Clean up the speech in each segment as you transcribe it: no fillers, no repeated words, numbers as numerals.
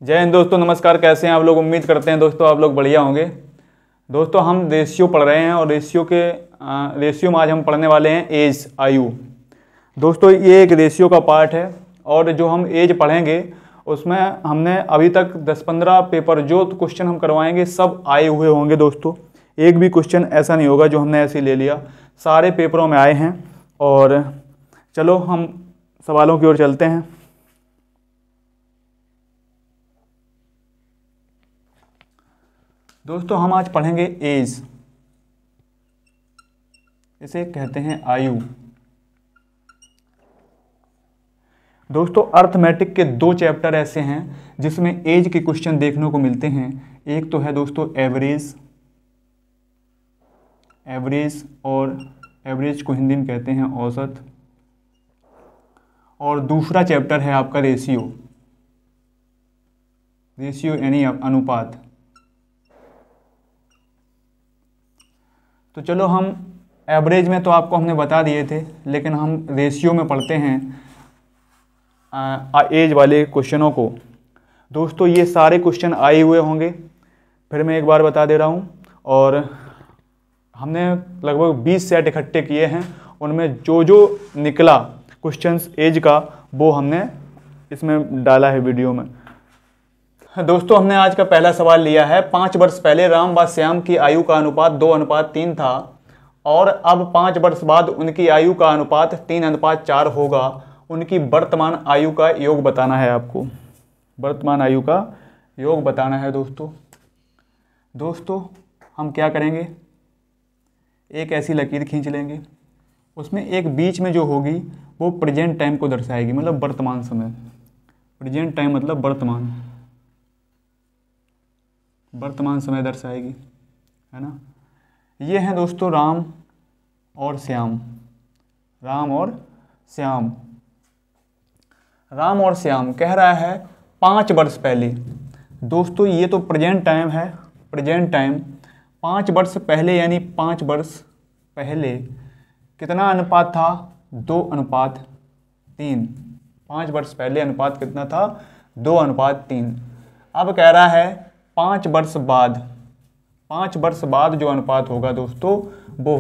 जय हिंद दोस्तों, नमस्कार। कैसे हैं आप लोग? उम्मीद करते हैं दोस्तों आप लोग बढ़िया होंगे। दोस्तों हम रेशियो पढ़ रहे हैं और रेशियो में आज हम पढ़ने वाले हैं एज, आयु। दोस्तों ये एक रेशियो का पार्ट है और जो हम एज पढ़ेंगे उसमें हमने अभी तक 10-15 पेपर जो क्वेश्चन हम करवाएंगे सब आए हुए होंगे। दोस्तों एक भी क्वेश्चन ऐसा नहीं होगा जो हमने ऐसे ले लिया, सारे पेपरों में आए हैं। और चलो हम सवालों की ओर चलते हैं। दोस्तों हम आज पढ़ेंगे एज, इसे कहते हैं आयु। दोस्तों अर्थमेटिक के 2 चैप्टर ऐसे हैं जिसमें एज के क्वेश्चन देखने को मिलते हैं। एक तो है दोस्तों एवरेज, और एवरेज को हिंदी में कहते हैं औसत। और दूसरा चैप्टर है आपका रेशियो यानी अनुपात। तो चलो हम एवरेज में तो आपको हमने बता दिए थे, लेकिन हम रेशियो में पढ़ते हैं एज वाले क्वेश्चनों को। दोस्तों ये सारे क्वेश्चन आए हुए होंगे, फिर मैं एक बार बता दे रहा हूँ। और हमने लगभग 20 सेट इकट्ठे किए हैं, उनमें जो जो निकला क्वेश्चंस एज का वो हमने इसमें डाला है वीडियो में। दोस्तों हमने आज का पहला सवाल लिया है, 5 वर्ष पहले राम व श्याम की आयु का अनुपात 2:3 था और अब 5 वर्ष बाद उनकी आयु का अनुपात 3:4 होगा। उनकी वर्तमान आयु का योग बताना है आपको। वर्तमान आयु का योग बताना है दोस्तों हम क्या करेंगे, एक ऐसी लकीर खींच लेंगे, उसमें एक बीच में जो होगी वो प्रेजेंट टाइम को दर्शाएगी, मतलब वर्तमान समय। प्रेजेंट टाइम मतलब वर्तमान समय दर्शाएगी, है ना। ये हैं दोस्तों राम और श्याम। राम और श्याम कह रहा है 5 वर्ष पहले। दोस्तों ये तो प्रेजेंट टाइम है, 5 वर्ष पहले यानी 5 वर्ष पहले कितना अनुपात था? 2:3। 5 वर्ष पहले अनुपात कितना था? 2:3। अब कह रहा है 5 वर्ष बाद जो अनुपात होगा दोस्तों वो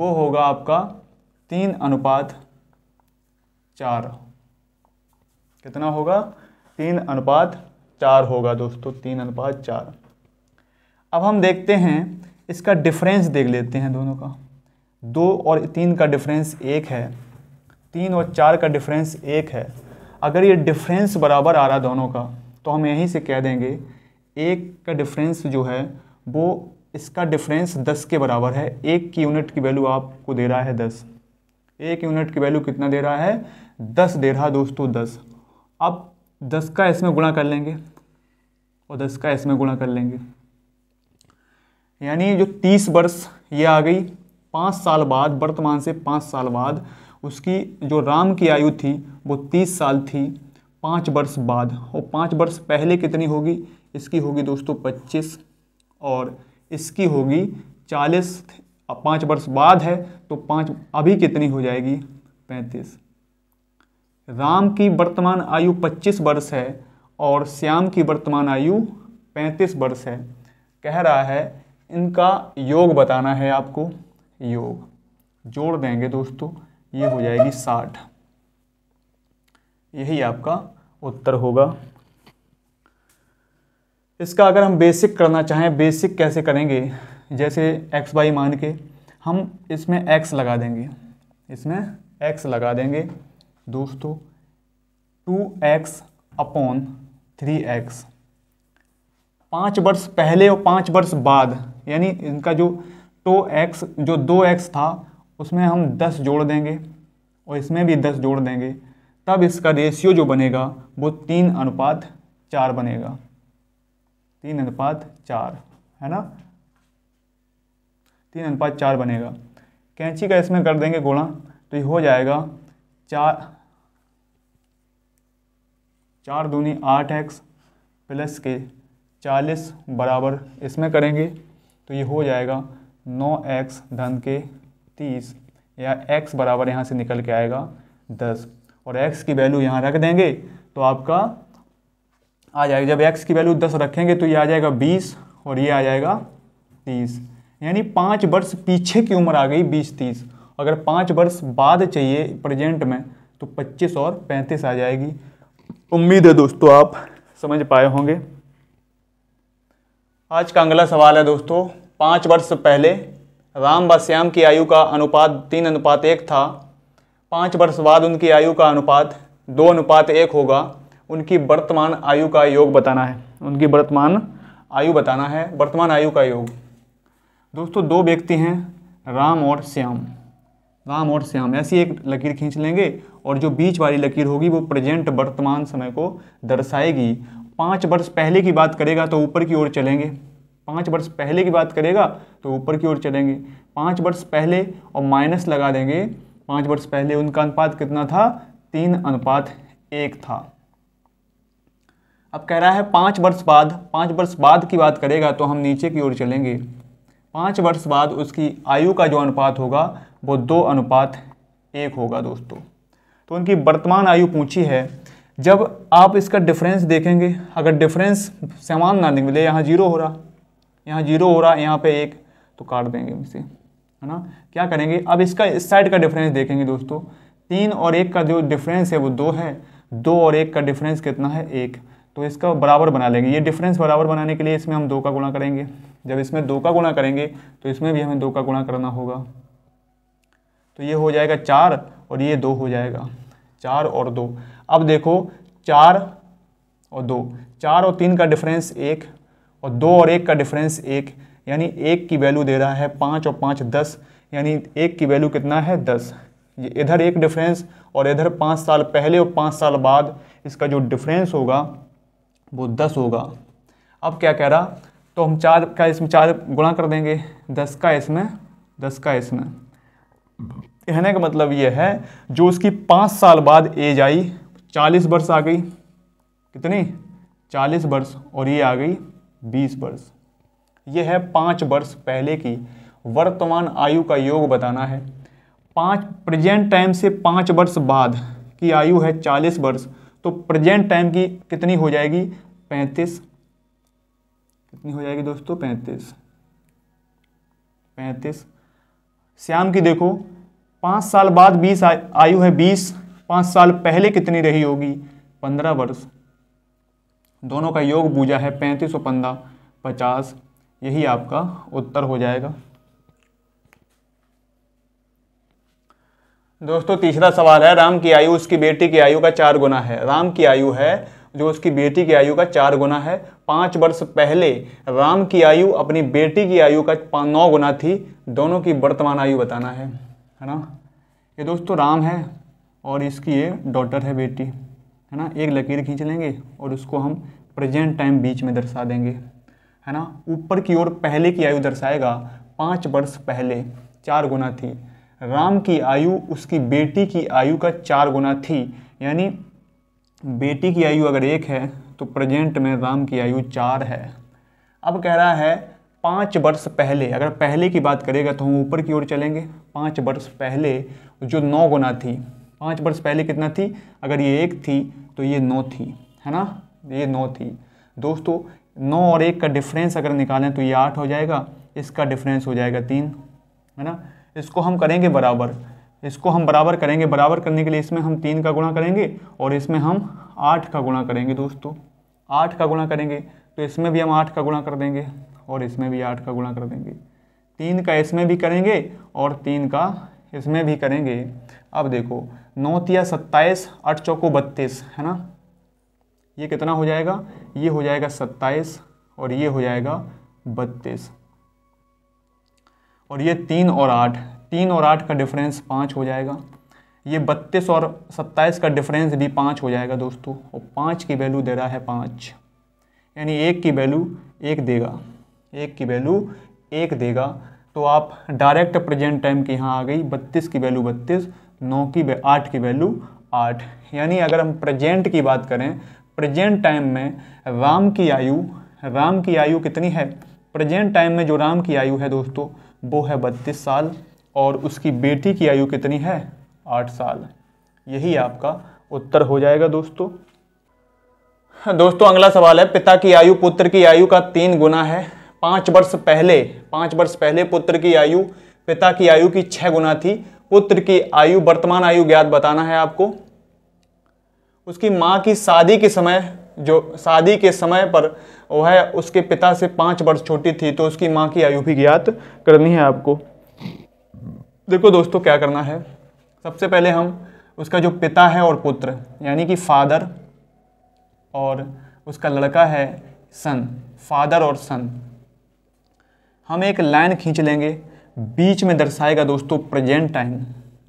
होगा आपका 3:4। कितना होगा? 3:4 होगा दोस्तों, 3:4। अब हम देखते हैं इसका डिफरेंस, देख लेते हैं दोनों का। 2 और 3 का डिफरेंस 1 है, 3 और 4 का डिफरेंस 1 है। अगर ये डिफरेंस बराबर आ रहा दोनों का तो हम यहीं से कह देंगे 1 का डिफरेंस जो है वो इसका डिफरेंस 10 के बराबर है। 1 की यूनिट की वैल्यू आपको दे रहा है 10। 1 यूनिट की वैल्यू कितना दे रहा है? 10 दे रहा दोस्तों, 10। अब 10 का इसमें गुणा कर लेंगे और 10 का इसमें गुणा कर लेंगे, यानी जो 30 वर्ष ये आ गई। 5 साल बाद, वर्तमान से 5 साल बाद उसकी जो राम की आयु थी वो 30 साल थी 5 वर्ष बाद। और 5 वर्ष पहले कितनी होगी? इसकी होगी दोस्तों 25 और इसकी होगी 40। 5 वर्ष बाद है तो 5 अभी कितनी हो जाएगी? 35। राम की वर्तमान आयु 25 वर्ष है और श्याम की वर्तमान आयु 35 वर्ष है। कह रहा है इनका योग बताना है आपको। योग जोड़ देंगे दोस्तों, ये हो जाएगी 60। यही आपका उत्तर होगा। इसका अगर हम बेसिक करना चाहें, बेसिक कैसे करेंगे? जैसे x/y मान के हम इसमें x लगा देंगे, दोस्तों 2x/3x। 5 वर्ष पहले और 5 वर्ष बाद, यानी इनका जो 2x था उसमें हम 10 जोड़ देंगे और इसमें भी 10 जोड़ देंगे, तब इसका रेशियो जो बनेगा वो 3:4 बनेगा। 3:4 है ना, 3:4 बनेगा। कैंची का इसमें कर देंगे गुणा तो ये हो जाएगा 4 दूनी 8x प्लस के 40 बराबर इसमें करेंगे तो ये हो जाएगा 9x धन के 30, या x बराबर यहाँ से निकल के आएगा 10। और x की वैल्यू यहाँ रख देंगे तो आपका आ जाएगा, जब x की वैल्यू 10 रखेंगे तो ये आ जाएगा 20 और ये आ जाएगा 30, यानी 5 वर्ष पीछे की उम्र आ गई 20-30। अगर 5 वर्ष बाद चाहिए प्रेजेंट में तो 25 और 35 आ जाएगी। उम्मीद है दोस्तों आप समझ पाए होंगे। आज का अगला सवाल है दोस्तों, 5 वर्ष पहले राम व श्याम की आयु का अनुपात 3:1 था। 5 वर्ष बाद उनकी आयु का अनुपात 2:1 होगा। उनकी वर्तमान आयु का योग बताना है। उनकी वर्तमान आयु बताना है, वर्तमान आयु का योग। दोस्तों 2 व्यक्ति हैं, राम और श्याम। राम और श्याम ऐसी एक लकीर खींच लेंगे और जो बीच वाली लकीर होगी वो प्रेजेंट वर्तमान समय को दर्शाएगी। 5 वर्ष पहले की बात करेगा तो ऊपर की ओर चलेंगे। 5 वर्ष पहले की बात करेगा तो ऊपर की ओर चलेंगे। 5 वर्ष पहले और माइनस लगा देंगे। 5 वर्ष पहले उनका अनुपात कितना था? 3:1 था। अब कह रहा है 5 वर्ष बाद, 5 वर्ष बाद की बात करेगा तो हम नीचे की ओर चलेंगे। 5 वर्ष बाद उसकी आयु का जो अनुपात होगा वो 2:1 होगा दोस्तों। तो उनकी वर्तमान आयु पूछी है। जब आप इसका डिफरेंस देखेंगे, अगर डिफरेंस समान ना मिले, यहाँ 0 हो रहा, यहाँ 0 हो रहा, यहाँ पे 1, तो काट देंगे इसे, है ना। क्या करेंगे अब इसका इस साइड का डिफरेंस देखेंगे दोस्तों। 3 और 1 का जो डिफरेंस है वो 2 है। 2 और 1 का डिफरेंस कितना है? 1। तो इसका बराबर बना लेंगे। ये डिफरेंस बराबर बनाने के लिए इसमें हम 2 का गुणा करेंगे। जब इसमें 2 का गुणा करेंगे तो इसमें भी हमें 2 का गुणा करना होगा। तो ये हो जाएगा 4 और ये 2 हो जाएगा। 4 और 2। अब देखो 4 और 2, 4 और 3 का डिफरेंस 1 और 2 और 1 का डिफरेंस 1, यानी 1 की वैल्यू दे रहा है 5 और 5 10, यानी 1 की वैल्यू कितना है? 10। ये इधर 1 डिफरेंस और इधर 5 साल पहले और 5 साल बाद, इसका जो डिफरेंस होगा वो 10 होगा। अब क्या कह रहा? तो हम 4 का इसमें 4 गुणा कर देंगे, 10 का इसमें, 10 का इसमें। कहने का मतलब ये है जो उसकी 5 साल बाद एज आई, 40 वर्ष आ गई। कितनी? 40 वर्ष, और ये आ गई 20 वर्ष। ये है 5 वर्ष पहले की वर्तमान आयु का योग बताना है। 5 प्रेजेंट टाइम से 5 वर्ष बाद की आयु है 40 वर्ष, तो प्रेजेंट टाइम की कितनी हो जाएगी? 35। कितनी हो जाएगी दोस्तों? 35। 35। श्याम की देखो 5 साल बाद 20 आयु है 20, 5 साल पहले कितनी रही होगी? 15 वर्ष। दोनों का योग पूजा है 35 और 15 50। यही आपका उत्तर हो जाएगा। दोस्तों तीसरा सवाल है, राम की आयु उसकी बेटी की आयु का 4 गुना है। राम की आयु है जो उसकी बेटी की आयु का 4 गुना है। 5 वर्ष पहले राम की आयु अपनी बेटी की आयु का 9 गुना थी। दोनों की वर्तमान आयु बताना है ना। ये दोस्तों राम है और इसकी ये डॉटर है, बेटी, है ना। एक लकीर खींच लेंगे और उसको हम प्रेजेंट टाइम बीच में दर्शा देंगे, है ना। ऊपर की ओर पहले की आयु दर्शाएगा। 5 वर्ष पहले 4 गुना थी। राम की आयु उसकी बेटी की आयु का 4 गुना थी, यानी बेटी की आयु अगर 1 है तो प्रेजेंट में राम की आयु 4 है। अब कह रहा है 5 वर्ष पहले, अगर पहले की बात करेगा तो हम ऊपर की ओर चलेंगे। 5 वर्ष पहले जो 9 गुना थी, 5 वर्ष पहले कितना थी? अगर ये 1 थी तो ये 9 थी, है ना। ये 9 थी दोस्तों। 9 और 1 का डिफरेंस अगर निकालें तो ये 8 हो जाएगा। इसका डिफरेंस हो जाएगा 3, है ना। इसको हम करेंगे बराबर, इसको हम बराबर करेंगे। बराबर करने के लिए इसमें हम 3 का गुणा करेंगे और इसमें हम 8 का गुणा करेंगे दोस्तों। 8 का गुणा करेंगे तो इसमें भी हम 8 का गुणा कर देंगे और इसमें भी 8 का गुणा कर देंगे। 3 का इसमें भी करेंगे और 3 का इसमें भी करेंगे। अब देखो 9 तिया 27, 8 चौको 32, है ना। ये कितना हो जाएगा? ये हो जाएगा 27 और ये हो जाएगा 32, और ये 3 और 8, 3 और 8 का डिफरेंस 5 हो जाएगा। ये 32 और 27 का डिफरेंस भी 5 हो जाएगा दोस्तों, और 5 की वैल्यू दे रहा है 5, यानी 1 की वैल्यू 1 देगा। 1 की वैल्यू 1 देगा। तो आप डायरेक्ट प्रेजेंट टाइम की यहाँ आ गई। 32 की वैल्यू 32, 8 की वैल्यू 8। यानी अगर हम प्रेजेंट की बात करें, प्रेजेंट टाइम में राम की आयु कितनी है? प्रेजेंट टाइम में जो राम की आयु है दोस्तों वो है 32 साल, और उसकी बेटी की आयु कितनी है? 8 साल। यही आपका उत्तर हो जाएगा दोस्तों। दोस्तों अगला सवाल है, पिता की आयु पुत्र की आयु का 3 गुना है। 5 वर्ष पहले पुत्र की आयु पिता की आयु की 6 गुना थी। पुत्र की आयु, वर्तमान आयु ज्ञात बताना है आपको। उसकी माँ की शादी के समय पर वह उसके पिता से 5 वर्ष छोटी थी, तो उसकी माँ की आयु भी ज्ञात करनी है आपको। देखो दोस्तों क्या करना है, सबसे पहले हम उसका जो पिता है और पुत्र यानी कि फादर और उसका लड़का है सन, फादर और सन, हम एक लाइन खींच लेंगे, बीच में दर्शाएगा दोस्तों प्रेजेंट टाइम।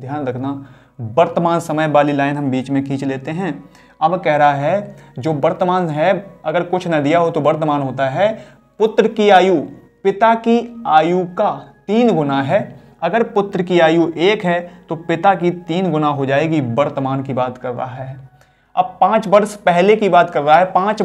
ध्यान रखना, वर्तमान समय वाली लाइन हम बीच में खींच लेते हैं। अब कह रहा है जो वर्तमान है, अगर कुछ न दिया हो तो वर्तमान होता है। पुत्र की आयु पिता की आयु का 3 गुना है। अगर पुत्र की आयु 1 है तो पिता की 3 गुना हो जाएगी। वर्तमान की बात कर रहा है। अब 5 वर्ष पहले की बात कर रहा है। 5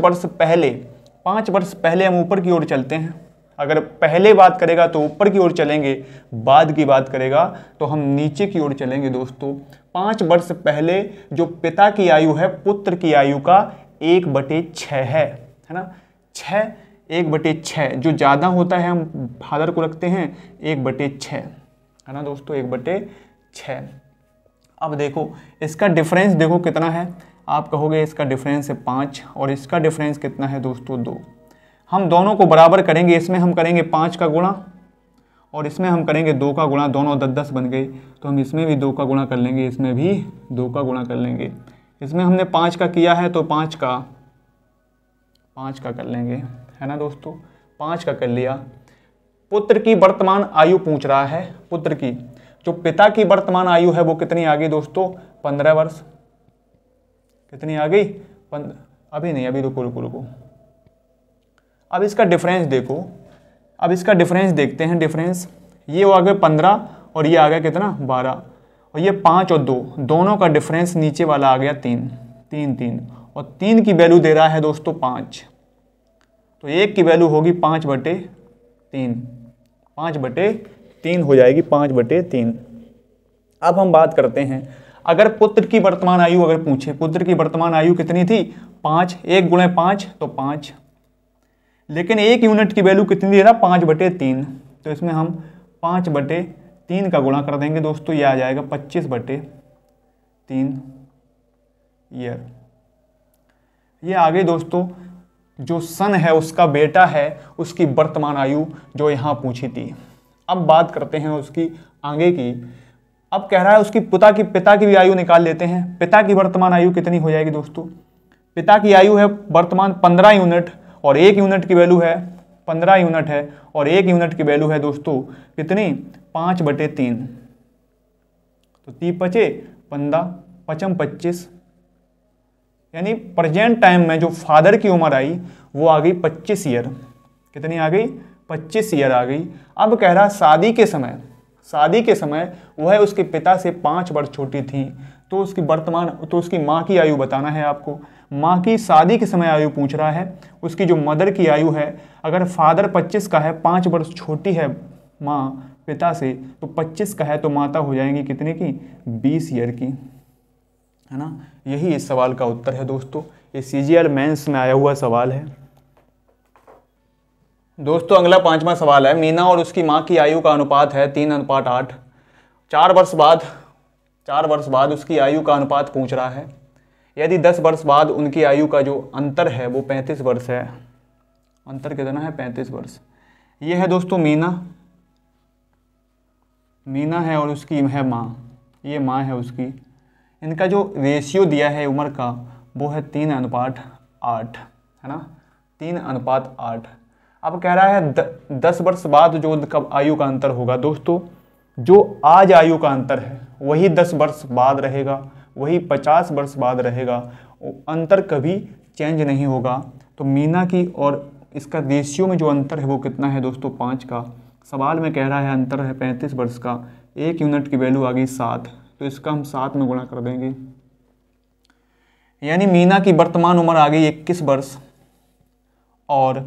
वर्ष पहले हम ऊपर की ओर चलते हैं। अगर पहले बात करेगा तो ऊपर की ओर चलेंगे, बाद की बात करेगा तो हम नीचे की ओर चलेंगे दोस्तों। 5 वर्ष पहले जो पिता की आयु है पुत्र की आयु का 1/6 है ना। 6 1/6 जो ज़्यादा होता है हम फादर को रखते हैं 1/6 है ना दोस्तों, 1/6। अब देखो इसका डिफरेंस देखो कितना है। आप कहोगे इसका डिफरेंस है 5 और इसका डिफरेंस कितना है दोस्तों 2। हम दोनों को बराबर करेंगे। इसमें हम करेंगे 5 का गुणा और इसमें हम करेंगे 2 का गुणा। दोनों 10 बन गए, तो हम इसमें भी 2 का गुणा कर लेंगे, इसमें भी 2 का गुणा कर लेंगे। इसमें हमने 5 का किया है तो 5 का कर लेंगे, है ना दोस्तों। 5 का कर लिया। पुत्र की वर्तमान आयु पूछ रहा है। पुत्र की, जो पिता की वर्तमान आयु है वो कितनी आ गई दोस्तों 15 वर्ष। कितनी आ गई? अभी नहीं, अभी रुको। अब इसका डिफरेंस देखो। अब इसका डिफरेंस देखते हैं। डिफरेंस ये आ गया 15 और ये आ गया कितना 12 और ये 5 और 2 दोनों का डिफरेंस नीचे वाला आ गया 3 और 3 की वैल्यू दे रहा है दोस्तों 5। तो 1 की वैल्यू होगी 5/3। 5/3 हो जाएगी, 5/3। अब हम बात करते हैं, अगर पुत्र की वर्तमान आयु अगर पूछे, पुत्र की वर्तमान आयु कितनी थी 5, 1 गुणे 5 तो 5, लेकिन 1 यूनिट की वैल्यू कितनी दे रहा 5/3। तो इसमें हम 5/3 का गुणा कर देंगे दोस्तों, ये आ जाएगा 25/3 ईयर। ये आ गई दोस्तों जो सन है उसका बेटा है उसकी वर्तमान आयु जो यहाँ पूछी थी। अब बात करते हैं उसकी आगे की। अब कह रहा है उसकी पिता की भी आयु निकाल लेते हैं। पिता की वर्तमान आयु कितनी हो जाएगी दोस्तों? पिता की आयु है वर्तमान 15 यूनिट और 1 यूनिट की वैल्यू है 15 यूनिट है और 1 यूनिट की वैल्यू है दोस्तों कितनी 5/3। तो 3 5 15 5 25, यानी प्रेजेंट टाइम में जो फादर की उम्र आई वो आ गई 25 ईयर। कितनी आ गई 25 ईयर आ गई। अब कह रहा शादी के समय वह उसके पिता से 5 वर्ष छोटी थी, तो उसकी माँ की आयु बताना है आपको। माँ की शादी के समय आयु पूछ रहा है। उसकी जो मदर की आयु है, अगर फादर 25 का है, 5 वर्ष छोटी है माँ पिता से, तो 25 का है तो माता हो जाएंगी कितने की 20 ईयर की, है ना। यही इस सवाल का उत्तर है दोस्तों। ये CGL मेंस में आया हुआ सवाल है दोस्तों। अगला 5वां सवाल है, मीना और उसकी माँ की आयु का अनुपात है 3:8। 4 वर्ष बाद उसकी आयु का अनुपात पूछ रहा है। यदि 10 वर्ष बाद उनकी आयु का जो अंतर है वो 35 वर्ष है। अंतर कितना है 35 वर्ष। ये है दोस्तों मीना है और उसकी है माँ, ये माँ है उसकी। इनका जो रेशियो दिया है उम्र का वो है 3:8, है ना, 3:8। अब कह रहा है 10 वर्ष बाद जो कब आयु का अंतर होगा दोस्तों, जो आज आयु का अंतर है वही 10 वर्ष बाद रहेगा, वही 50 वर्ष बाद रहेगा। अंतर कभी चेंज नहीं होगा। तो मीना की और इसका रेशियो में जो अंतर है वो कितना है दोस्तों 5 का। सवाल में कह रहा है अंतर है 35 वर्ष का। 1 यूनिट की वैल्यू आ गई 7, तो इसका हम 7 में गुणा कर देंगे। यानी मीना की वर्तमान उम्र आ गई 21 वर्ष और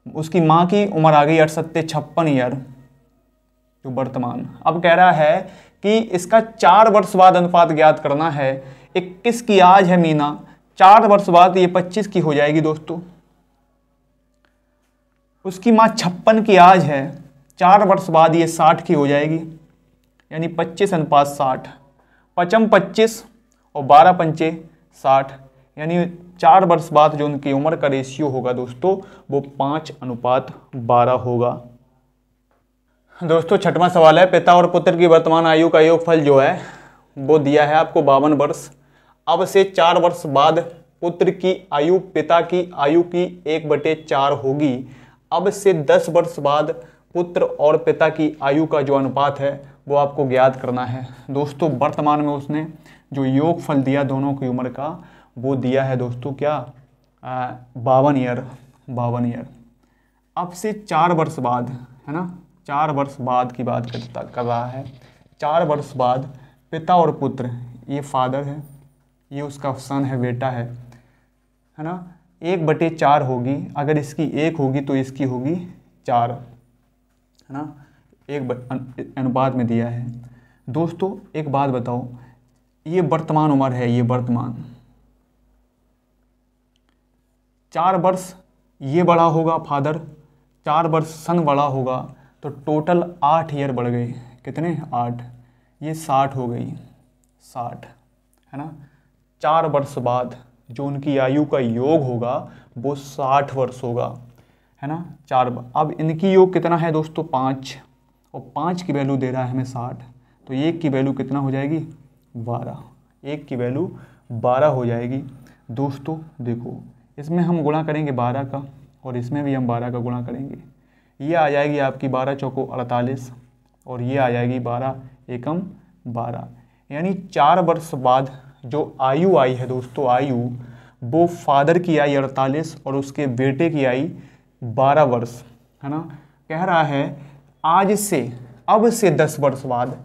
उसकी माँ की उम्र आ गई 56 ईयर जो वर्तमान। अब कह रहा है कि इसका 4 वर्ष बाद अनुपात ज्ञात करना है। 21 की आज है मीना, 4 वर्ष बाद ये 25 की हो जाएगी दोस्तों। उसकी माँ 56 की आज है, 4 वर्ष बाद ये 60 की हो जाएगी, यानी 25:60। 5 25 और 12 पंचे 60, यानी 4 वर्ष बाद जो उनकी उम्र का रेशियो होगा दोस्तों वो 5:12 होगा। दोस्तों 6वां सवाल है, पिता और पुत्र की वर्तमान आयु का योगफल जो है वो दिया है आपको 52 वर्ष। अब से 4 वर्ष बाद पुत्र की आयु पिता की आयु की 1/4 होगी। अब से 10 वर्ष बाद पुत्र और पिता की आयु का जो अनुपात है वो आपको ज्ञात करना है। दोस्तों वर्तमान में उसने जो योगफल दिया दोनों की उम्र का वो दिया है दोस्तों क्या, 52 ईयर। अब से 4 वर्ष बाद, है ना, 4 वर्ष बाद की बात कर रहा है। 4 वर्ष बाद पिता और पुत्र, ये फादर है, ये उसका सन है, बेटा है ना, 1/4 होगी। अगर इसकी 1 होगी तो इसकी होगी 4, है ना, एक अनुपात में दिया है। दोस्तों एक बात बताओ, ये वर्तमान उम्र है, ये वर्तमान 4 वर्ष ये बड़ा होगा फादर, 4 वर्ष सन बड़ा होगा, तो टोटल 8 ईयर बढ़ गए। कितने? 8। ये 60 हो गई, 60, है ना। 4 वर्ष बाद जो उनकी आयु का योग होगा वो 60 वर्ष होगा, है ना। 4 अब इनकी योग कितना है दोस्तों? 5, और 5 की वैल्यू दे रहा है हमें 60, तो 1 की वैल्यू कितना हो जाएगी? 12। 1 की वैल्यू 12 हो जाएगी। दोस्तों देखो, इसमें हम गुणा करेंगे 12 का, और इसमें भी हम 12 का गुणा करेंगे। ये आ जाएगी आपकी 12 चौको 48, और ये आ जाएगी 12 एकम 12, यानी 4 वर्ष बाद जो आयु आई है दोस्तों, आयु वो फादर की आई 48 और उसके बेटे की आई 12 वर्ष, है ना। कह रहा है आज से, अब से 10 वर्ष बाद,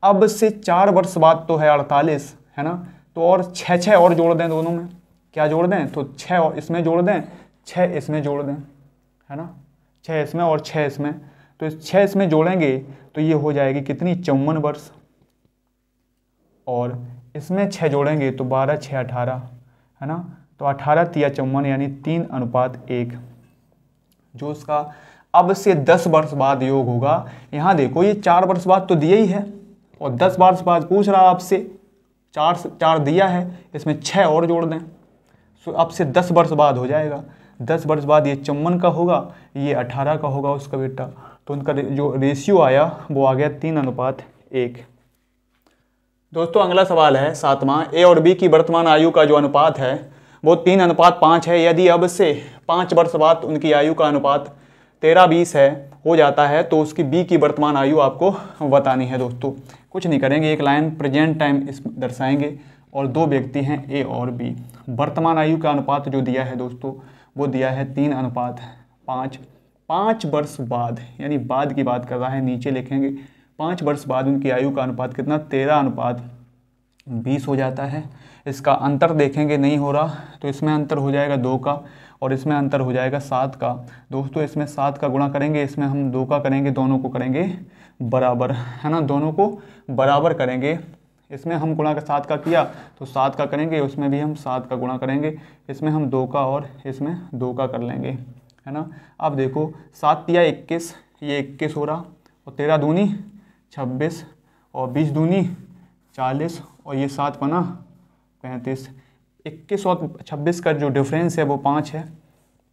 अब से 4 वर्ष बाद तो है 48, है ना, तो और 6 और जोड़ दें दोनों में। क्या जोड़ दें? तो 6 और इसमें जोड़ दें, 6 इसमें जोड़ दें, है ना, 6 इसमें और 6 इसमें, तो इस 6 इसमें जोड़ेंगे तो ये हो जाएगी कितनी? 54 वर्ष, और इसमें 6 जोड़ेंगे तो 12 6 18, है ना, तो 18 तिया 54, यानी 3:1, जो उसका अब से 10 वर्ष बाद योग होगा। यहाँ देखो ये 4 वर्ष बाद तो दिया ही है, और 10 वर्ष बाद पूछ रहा आपसे, 4 दिया है, इसमें 6 और जोड़ दें, सो अब से 10 वर्ष बाद हो जाएगा। 10 वर्ष बाद ये 54 का होगा, ये 18 का होगा उसका बेटा, तो उनका जो रेशियो आया वो आ गया 3:1। दोस्तों अगला सवाल है 7वां, ए और बी की वर्तमान आयु का जो अनुपात है वो 3:5 है। यदि अब से 5 वर्ष बाद उनकी आयु का अनुपात 13:20 है हो जाता है, तो उसकी बी की वर्तमान आयु आपको बतानी है। दोस्तों कुछ नहीं करेंगे, एक लाइन प्रेजेंट टाइम इस दर्शाएंगे, और 2 व्यक्ति हैं ए और बी। वर्तमान आयु का अनुपात जो दिया है दोस्तों वो दिया है 3:5। 5 वर्ष बाद, यानी बाद की बात कर रहा है, नीचे लिखेंगे 5 वर्ष बाद उनकी आयु का अनुपात कितना? 13:20 हो जाता है। इसका अंतर देखेंगे नहीं हो रहा, तो इसमें अंतर हो जाएगा 2 का, और इसमें अंतर हो जाएगा 7 का। दोस्तों इसमें 7 का गुणा करेंगे, इसमें हम 2 का करेंगे, दोनों को करेंगे बराबर, है ना, दोनों को बराबर करेंगे। इसमें हम गुणा का 7 का किया तो 7 का करेंगे, उसमें भी हम 7 का गुणा करेंगे, इसमें हम 2 का और इसमें 2 का कर लेंगे, है ना। अब देखो 7 तिया 21, ये 21 हो रहा, और 13 दूनी 26, और 20 दूनी 40, और ये 7 पना 35। 21 और 26 का जो डिफरेंस है वो 5 है।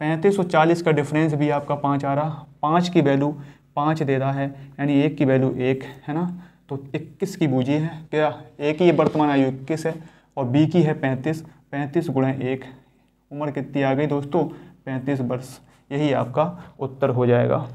35 और 40 का डिफरेंस भी आपका 5 आ रहा। 5 की वैल्यू 5 दे रहा है, यानी 1 की वैल्यू 1, है ना। तो 21 की बूझी है क्या? ए की वर्तमान आयु 21 है, और बी की है 35। 35 गुणा 1, उम्र कितनी आ गई दोस्तों? 35 वर्ष। यही आपका उत्तर हो जाएगा।